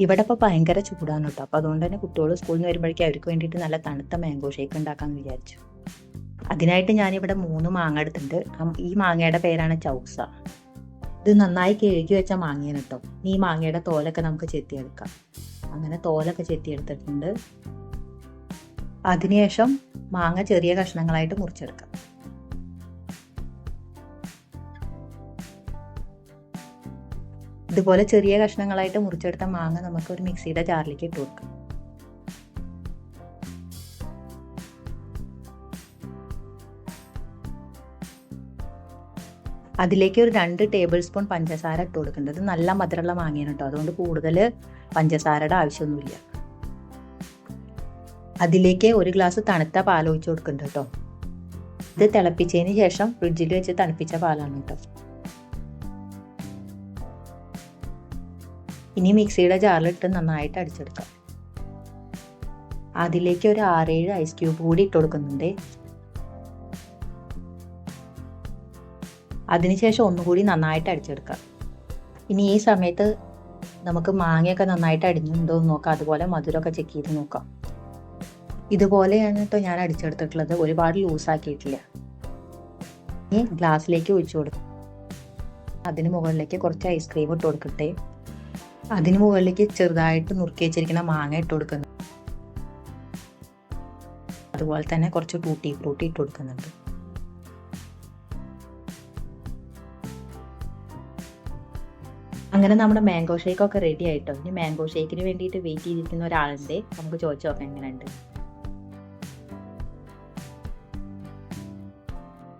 ഇവിടെ ഇപ്പോൾ ഭയങ്കര ചൂടാണ് കേട്ടോ. അപ്പോൾ അതുകൊണ്ട് തന്നെ കുട്ടികൾ സ്കൂളിൽ നിന്ന് വരുമ്പോഴേക്കും അവർക്ക് വേണ്ടിയിട്ട് നല്ല തണുത്ത മാംഗോ ഷേക്ക് ഉണ്ടാക്കാമെന്ന് വിചാരിച്ചു. അതിനായിട്ട് ഞാനിവിടെ 3 മാങ്ങ എടുത്തിട്ടുണ്ട്. ഈ മാങ്ങയുടെ പേരാണ് ചൗസ. ഇത് നന്നായി കഴുകി വെച്ച മാങ്ങയാണ് കേട്ടോ. ഈ മാങ്ങയുടെ തോലൊക്കെ നമുക്ക് ചെത്തിയെടുക്കാം. അങ്ങനെ തോലൊക്കെ ചെത്തിയെടുത്തിട്ടുണ്ട്. അതിനുശേഷം മാങ്ങ ചെറിയ കഷ്ണങ്ങളായിട്ട് മുറിച്ചെടുക്കാം. ഇതുപോലെ ചെറിയ കഷ്ണങ്ങളായിട്ട് മുറിച്ചെടുത്ത മാങ്ങ നമുക്ക് ഒരു മിക്സിയുടെ ജാറിലേക്ക് ഇട്ട് കൊടുക്കാം. അതിലേക്ക് ഒരു 2 ടേബിൾ സ്പൂൺ പഞ്ചസാര ഇട്ട് കൊടുക്കേണ്ടത്. നല്ല മധുരമുള്ള മാങ്ങയാണ് കേട്ടോ, അതുകൊണ്ട് കൂടുതൽ പഞ്ചസാരയുടെ ആവശ്യമൊന്നുമില്ല. അതിലേക്ക് 1 ഗ്ലാസ് തണുത്ത പാൽ ഒഴിച്ച് കൊടുക്കുന്നുണ്ട് കേട്ടോ. ഇത് തിളപ്പിച്ചതിന് ശേഷം ഫ്രിഡ്ജിൽ വെച്ച് തണുപ്പിച്ച പാലാണ് കേട്ടോ. ഇനി മിക്സിയുടെ ജാറിലിട്ട് നന്നായിട്ട് അടിച്ചെടുക്കാം. അതിലേക്ക് ഒരു 6-7 ഐസ് ക്യൂബ് കൂടി ഇട്ട് കൊടുക്കുന്നുണ്ട്. അതിനുശേഷം ഒന്നുകൂടി നന്നായിട്ട് അടിച്ചെടുക്കാം. ഇനി ഈ സമയത്ത് നമുക്ക് മാങ്ങയൊക്കെ നന്നായിട്ട് അടിഞ്ഞുണ്ടോ എന്ന് നോക്കാം. അതുപോലെ മധുരമൊക്കെ ചെക്ക് ചെയ്ത് നോക്കാം. ഇതുപോലെയാണ് കേട്ടോ ഞാൻ അടിച്ചെടുത്തിട്ടുള്ളത്. ഒരുപാട് ലൂസാക്കിയിട്ടില്ല. ഇനി ഗ്ലാസ്സിലേക്ക് ഒഴിച്ചു കൊടുക്കും. അതിന് മുകളിലേക്ക് കുറച്ച് ഐസ്ക്രീം ഇട്ട് കൊടുക്കട്ടെ. അതിന് മുകളിലേക്ക് ചെറുതായിട്ട് നുറുക്കി വെച്ചിരിക്കുന്ന മാങ്ങ ഇട്ട് കൊടുക്കുന്നു. അതുപോലെ തന്നെ കുറച്ച് ടൂട്ടി ഫ്രൂട്ടി ഇട്ട് കൊടുക്കുന്നുണ്ട്. അങ്ങനെ നമ്മുടെ മാംഗോ ഷേക്ക് ഒക്കെ റെഡി ആയിട്ടോ. ഇനി മാംഗോ ഷേക്കിന് വേണ്ടിയിട്ട് വെയിറ്റ് ചെയ്തിരിക്കുന്ന ഒരാളുണ്ട്. നമുക്ക് ചോദിച്ചു നോക്കാം എങ്ങനെയുണ്ട്.